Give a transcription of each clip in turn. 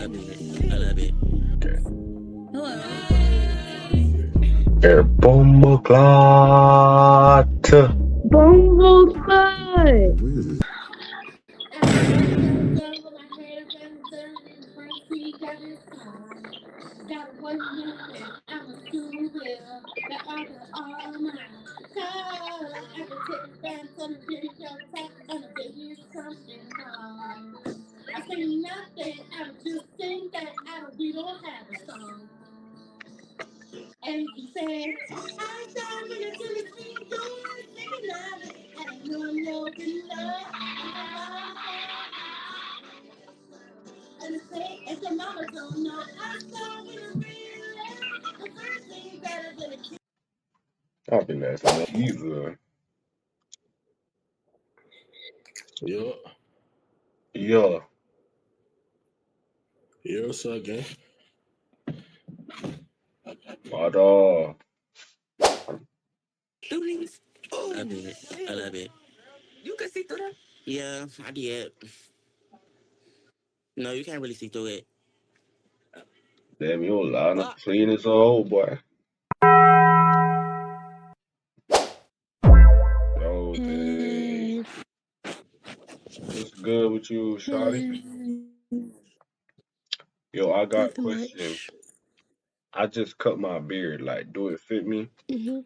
I love it. Okay. Hello. Er bommelklaat. Bumblefoot. I've been asking that either. Yeah. Yeah. Yeah, what's up, gang? My dog. Do these. I did. I love it. You can see through that? Yeah, I did. No, you can't really see through it. Damn, you line up Fuck. clean as a hole, boy. Yo, day. What's good with you, shawty? Yo, I got a Nothing question. much. I just cut my beard. Like, do it fit me? Mm-hmm.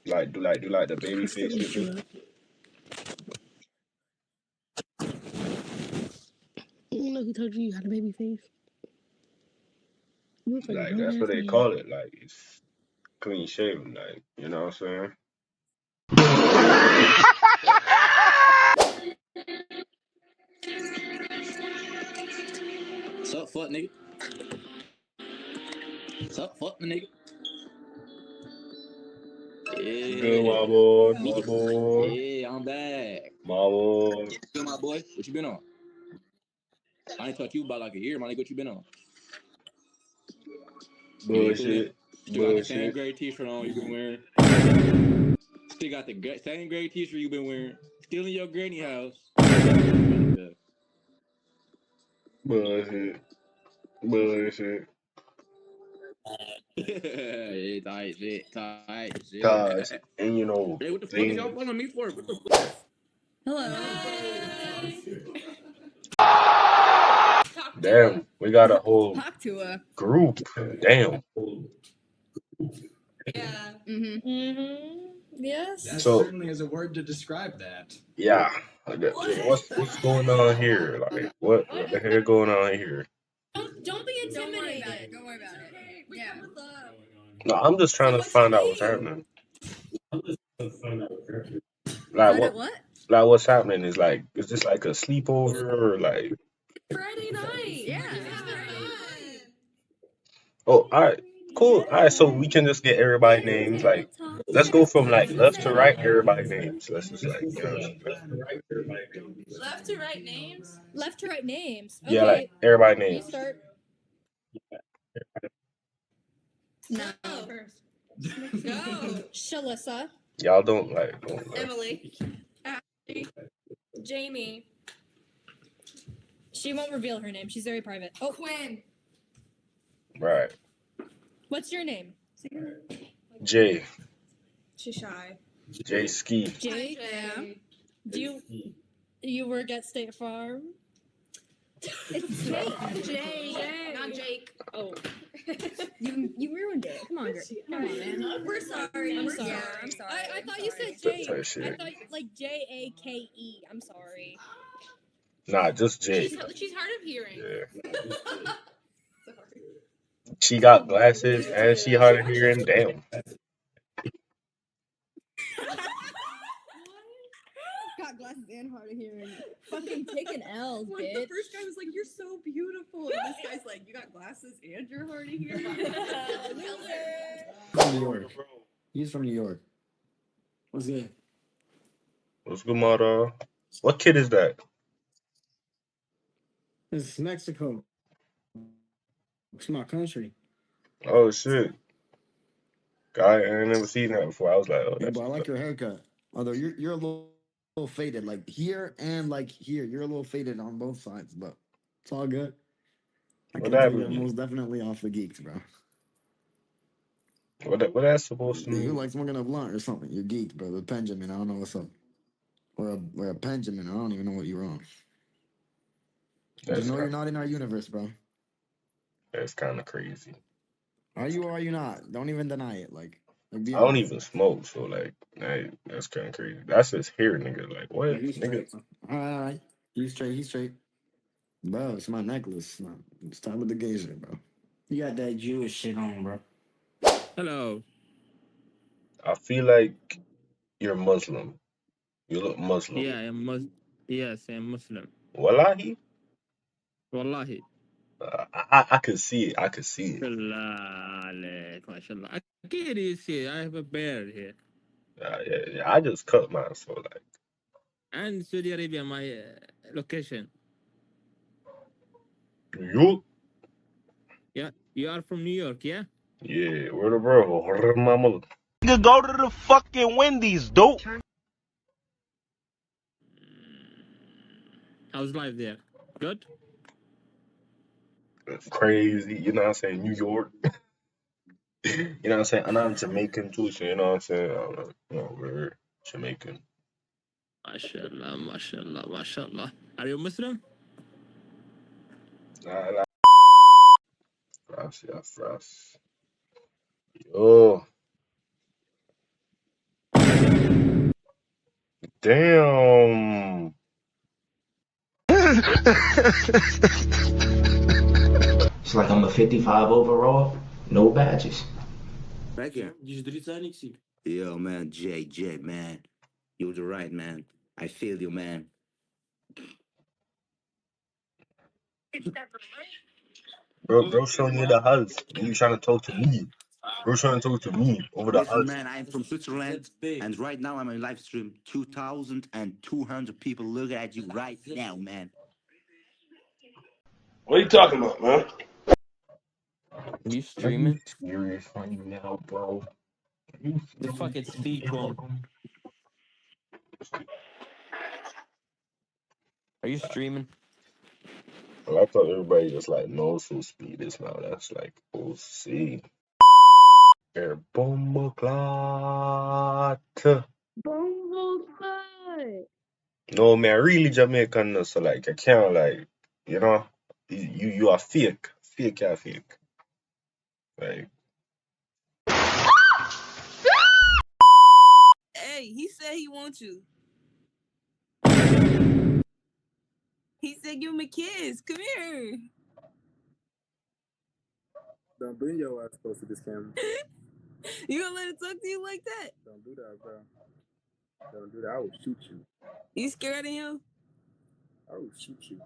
Do the baby What's the face fit me? issue? I don't know who told you you had a baby face. You look like a Like, grown that's ass what they man. call it. Like, it's clean shaven. Like, you know what I'm saying? Sup, fuck nigga? Sup, fuck my nigga? Good, my Yeah. boy. My boy. Yeah, I'm back. My boy. Good, my boy. What you been on? I ain't talked to you about like a year, my nigga. What you been on? You ain't coolin'? Bullshit. Still got the same Bullshit. gray t-shirt on you been wearing. Still got the same gray t-shirt you been wearing. Still in your granny house. Bullshit. Bullshit. Yeah, tight shit. Tight shit. Cause, and you know, Hey, what the fuck is y'all things. following me for? What the Hello. Damn, we got a whole Talk to her. group. Damn. Yeah. Yes. That So, certainly is a word to describe that. yeah. What's going on here? Like, what the hell going on here? Don't be intimidated. Don't worry about it. Yeah. No, I'm just trying to find out what's happening. Like, Find out what? like what's happening is like, is this like a sleepover or like? Friday night. Yeah. Oh, all right, cool. All right, so we can just get everybody names. Like, let's go from like left to right. Everybody names. Let's just like, you know, Left to right names? Left to right names. Okay. yeah, like everybody You names. start. No. First. Go. Shalissa. Y'all don't like. Emily. Ashley. Jamie. She won't reveal her name. She's very private. Oh, Quinn. Right. What's your name? Jay. She's shy. Jay Ski. Jay. Yeah. Do you work at State Farm? It's Jake. Jay. Not Jake. Oh. You ruined it. Come on, girl. Come on, man. We're sorry. I'm sorry. Yeah, I'm sorry. I thought you said Jake. Type shit. I thought like Jake. I'm sorry. Nah, just Jay. She's hard of hearing. Yeah. She got glasses and she hard of hearing. Damn. Got glasses and hard of hearing. Fucking taking L's, bitch. The first guy was like, "You're so beautiful," and this guy's like, "You got glasses and you're hard of hearing." From New York. He's from New York. What's good? What's good, mother? What kid is that? It's Mexico. It's my country. Oh shit. I ain't never seen that before. I was like, oh, Yeah, that's but I like your haircut. Although you're a little little faded, like here and like here. You're a little faded on both sides, but it's all good. I What can tell that you're mean? most definitely off the geeks, bro. What that's supposed to You're mean? like smoking a blunt or something. You're geeked, bro. The Benjamin, I don't know what's up. Or a Benjamin, I don't even know what you're on. Just know you're not in our universe, bro. That's kind of crazy. Are you or are you not? Don't even deny it. Like be I don't honest. even smoke, so like, that's kind of crazy. That's just here, nigga. Like, what, He's nigga? straight. All right. He's straight. He's straight. Bro, it's my necklace. No, stop with the gay shit, bro. You got that Jewish shit on, bro. Hello. I feel like you're Muslim. You look Muslim. Yeah, Yes, I am Muslim. Wallahi? Wallahi. I could see it. I could see it. Mashallah عليك, mashallah. أكيد you see, I have a beard here. Yeah, I just cut mine, so like. And Saudi Arabia, my location. New York? Yeah, you are from New York, yeah? Yeah, where the bro? Where my mother? Nigga, go to the fucking Wendy's, dope. How's life there? Good? Crazy, you know what I'm saying? New York. You know what I'm saying? And I'm Jamaican too, so you know what I'm saying? We're Jamaican. MashaAllah, MashaAllah, MashaAllah. Are you Muslim? Nah, frost. Yo. Damn. It's like I'm a 55 overall, no badges. Back here. Yo, man, J, man. You're the right, man. I feel you, man. Bro showing you the house. You trying to talk to me. Bro trying to talk to me over the Listen, house. man, I'm from Switzerland, and right now I'm on live stream. 2,200 people looking at you right now, man. What are you talking about, man? You streaming? Serious right now, bro. The fucking speed one. Are you streaming? Well, I thought everybody just like knows who speed is now. That's like OC. Er Bomboclat. Bongo clot. No man, really Jamaican no, so like I can't like you are fake. Fake. Like Hey, he said he wants you. He said give him a kiss. Come here. Don't bring your ass close to this camera. You gonna let it talk to you like that? Don't do that, bro. Don't do that. I will shoot you. You scared of him? I will shoot you.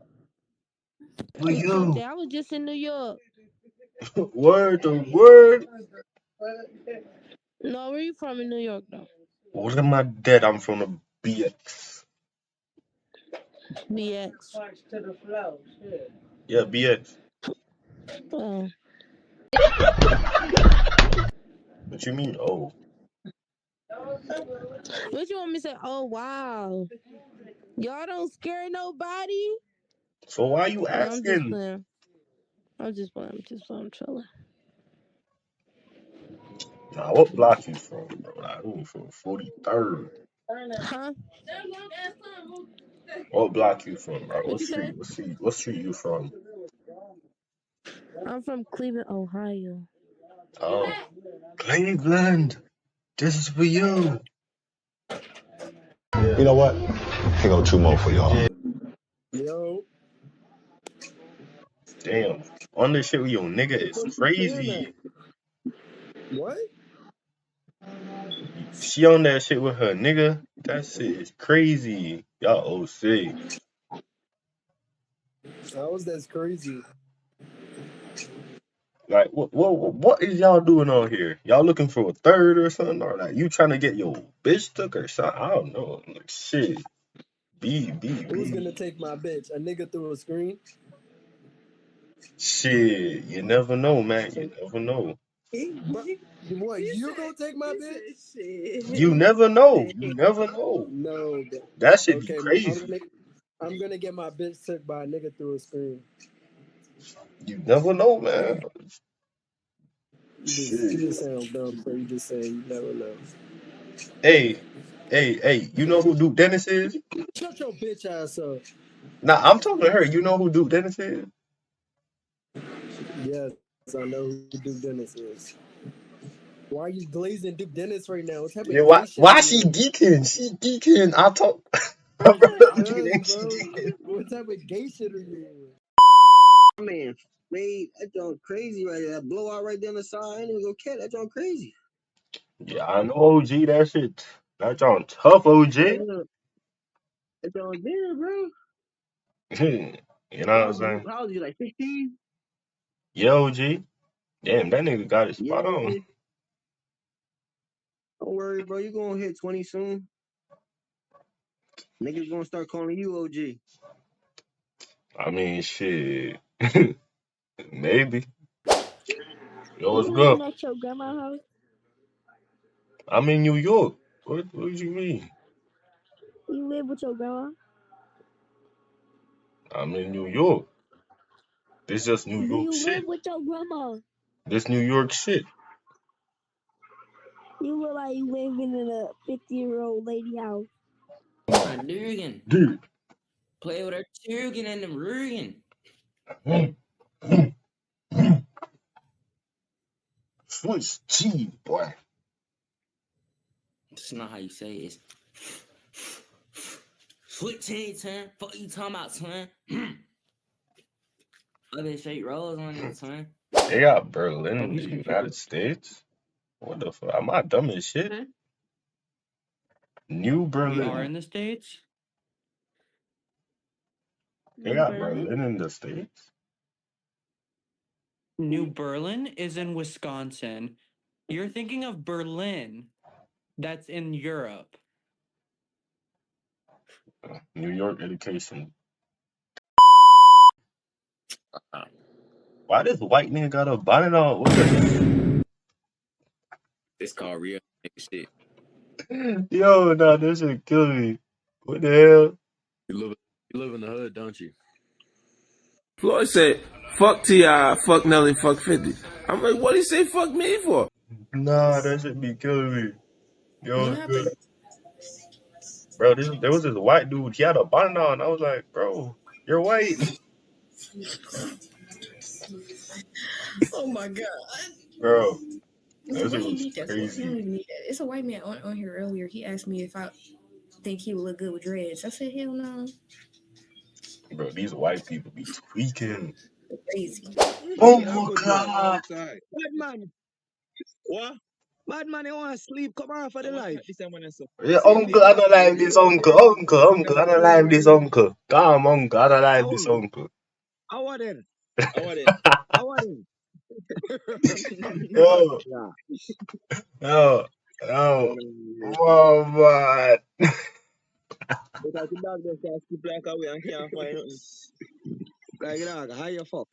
for you. I was just in New York. Word to word. No, where you from in New York though? What am I dead? I'm from the BX. BX. Yeah, BX. Oh. What you mean? Oh. What you want me to say? Oh wow. Y'all don't scare nobody? So why you No, I'm just asking? playing. I'm chilling. Nah, what block you from, bro? Like, I'm from 43rd. Huh? What block you from, bro? What What you say? street? What street you from? I'm from Cleveland, Ohio. Oh, Cleveland. This is for you. You know what? Here go two more for y'all. Yo. Damn. On this shit with your nigga is crazy. What? She on that shit with her nigga. That shit is crazy. Y'all OC. How is that crazy? Like, what is y'all doing on here? Y'all looking for a third or something? Or like, you trying to get your bitch took or something? I don't know. Like, shit. Who's gonna take my bitch? A nigga through a screen? Shit. You never know, man. You never know. What, you gonna take my bitch? You never know. You never know. No, bro. That shit be Okay, crazy. I'm gonna get my bitch took by a nigga through a screen. You never know, man. You Shit. just sound dumb, so you just saying you never know. Hey. You know who Duke Dennis is? Shut your bitch ass up. Nah, I'm talking to her. You know who Duke Dennis is? Yes, I know who Duke Dennis is. Why are you glazing Duke Dennis right now? What type Yeah, of gay shit why are she you on? geeking? She geeking. I talk. I'm geeking. Yes, bro. What type of gay shit are you on? Man, made that joint crazy right there. That blowout right there on the side. I ain't even gonna catch that joint crazy. Yeah, I know OG. That shit. That on tough, OG. Yeah, that joint there, bro. You know what I'm saying? How old are you, like 15? Yeah, OG. Damn, that nigga got it Yeah, spot on. OG. Don't worry, bro. You gonna hit 20 soon. Niggas gonna start calling you OG. I mean, shit. Maybe. Yo, what's You good? living at your grandma's house? I'm in New York. What do you mean? You live with your grandma? I'm in New York. This just New Do York you live shit. with your grandma? This New York shit. You look like you living in a 50-year-old lady house. Durgan. Dude. Play with her Durgan and the Rugen. Switch G, boy. That's not how you say it. It's switch chain turn. Fuck you talking about, twin? Other straight rolls on it, twin. They got Berlin Oh, in the he's confused. United States. What the fuck? Am I dumb as shit? Huh? New We Berlin. are in the States. They got Berlin in the States. New Berlin is in Wisconsin. You're thinking of Berlin. That's in Europe. New York education. Why this white nigga got a bonnet on? What the It's called real nigga shit. Yo, nah, this shit kill me. What the hell? You live in the hood, don't you? Floyd said, fuck T.I., fuck Nelly, fuck 50. I'm like, what did he say fuck me for? Nah, that shit be killing me. Yo, What happened? bro, there was this white dude. He had a bonnet on. I was like, bro, you're white, Oh my god. bro. That What shit he was need that for? He don't crazy, even need that. It's a white man on here earlier. He asked me if I think he would look good with dreads. I said, hell no. bro. These white people be tweaking. Crazy. Oh Yeah, my good boy. god. Bad man. What? Bad man, you wanna sleep? Come on for the life. Yeah, uncle, I don't like this uncle, I don't like this uncle. Come, uncle, I don't like this uncle. How then? How are they? How then? Yo, Yeah. yo, oh man. Because the dog just can't sleep like away and can't find nothing. Like, dog, how you fuck?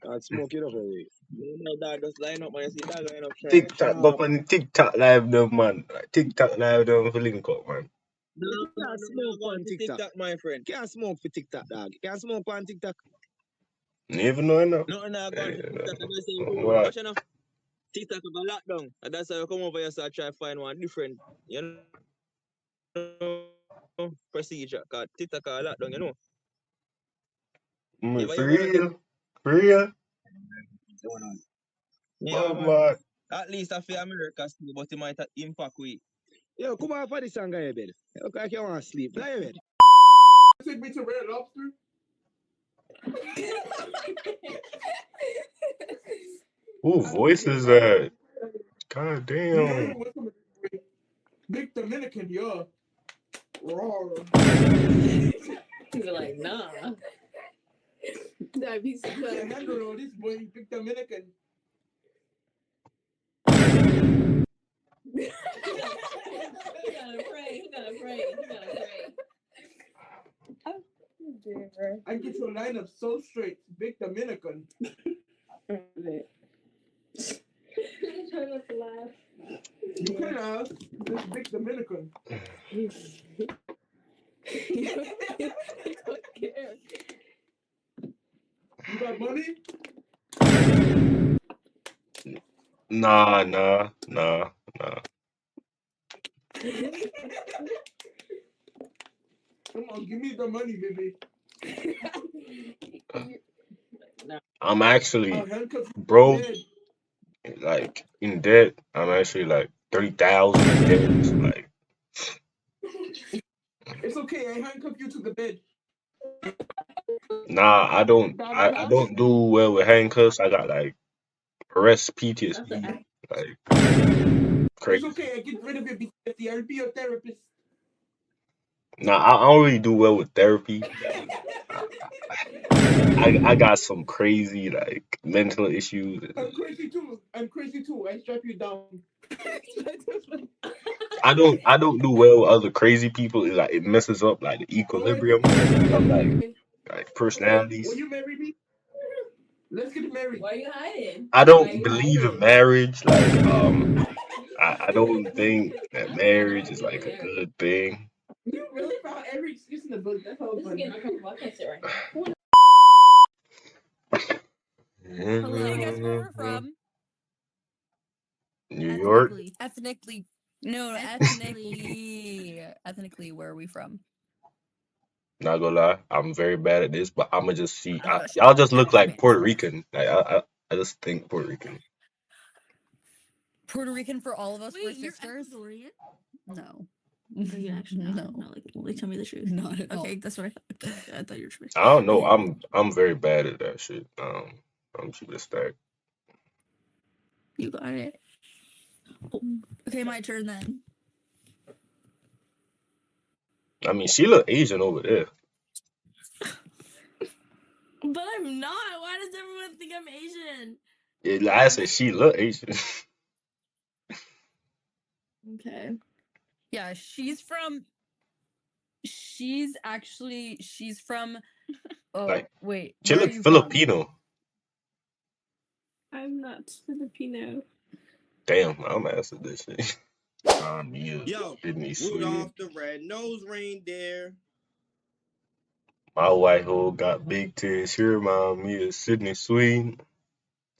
I'll smoke it up away. You know, dog just line up, man. You see dog line up TikTok, go sharp. on the TikTok live them, man. Like, TikTok live them for link up, man. No, You no, can't no, smoke go on on to TikTok. TikTok, my friend. Can't smoke for TikTok, dog. Can't smoke on TikTok. Never know, no. No, no, go on to TikTok. And I say, What? watch you know. TikTok have a lockdown. And that's how you come over here, so I try to find one different, you know, procedure. Because TikTok have a lockdown, you know. You ever For hear about it? real? For real? Yeah, Oh man. man. At least I feel America still, but it might have impact we. Yo, come on for this song, guy, bed. Look like you want to sleep. Lie your bed. Take me to Red Lobster. Who voice is that? God damn. Big Dominican, yeah. Raw. He's like, nah. That piece of Can't handle all this, boy. Big Dominican. You gotta pray. You gotta pray. You gotta pray. I get your lineup so straight. Big Dominican. trying not to laugh. You can ask. This big Dominican. You don't care. You got money? Nah. Come on, give me the money, baby. I'm actually, I'll handcuff you to bro, the bed. like in debt. I'm actually like 30,000 in debt. So, like, It's okay. I handcuff you to the bed. nah, I don't do well with handcuffs. I got like arrest PTSD, like It's crazy. okay. I get rid of your PTSD. I'll be your therapist. Nah, I don't really do well with therapy. I got some crazy like mental issues. I'm crazy too. I strap you down. I don't do well with other crazy people. It, like it messes up like the equilibrium of like Will personalities. you marry me? Let's get married. Why are you hiding? I don't believe in marriage. Like I don't think that marriage is like a good thing. You really found every excuse in the book. That's all This is funny. getting uncomfortable. I can't sit right now. Hello, guess where we're from? New York. Ethnically. No, ethnically, where are we from? Not gonna lie, I'm very bad at this, but I'ma just see. Y'all just look like Puerto Rican. Like I just think Puerto Rican. Puerto Rican for all of us. Wait, you're sisters? No. Are you actually No. Like, tell me the truth. Not at all. Okay, that's what I thought. I thought you were true. I don't know. I'm very bad at that shit. I'm cheap as stack. You got it. Okay, my turn then. I mean, she look Asian over there. But I'm not. Why does everyone think I'm Asian? Yeah, I said she look Asian. Okay. Yeah, she's from. She's from. Oh Like wait, she where are look you Filipino. I'm not Filipino. Damn, I'm asking this shit. Yeah, Yo, Sydney Rudolph Sweet. the red-nosed reindeer. My white hole got big tits. She remind me of Sydney Sweet.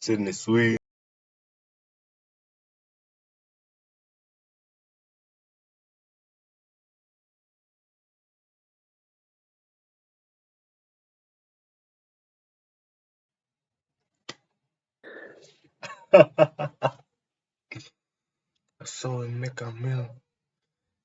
Sydney Sweet. I saw him make a meal.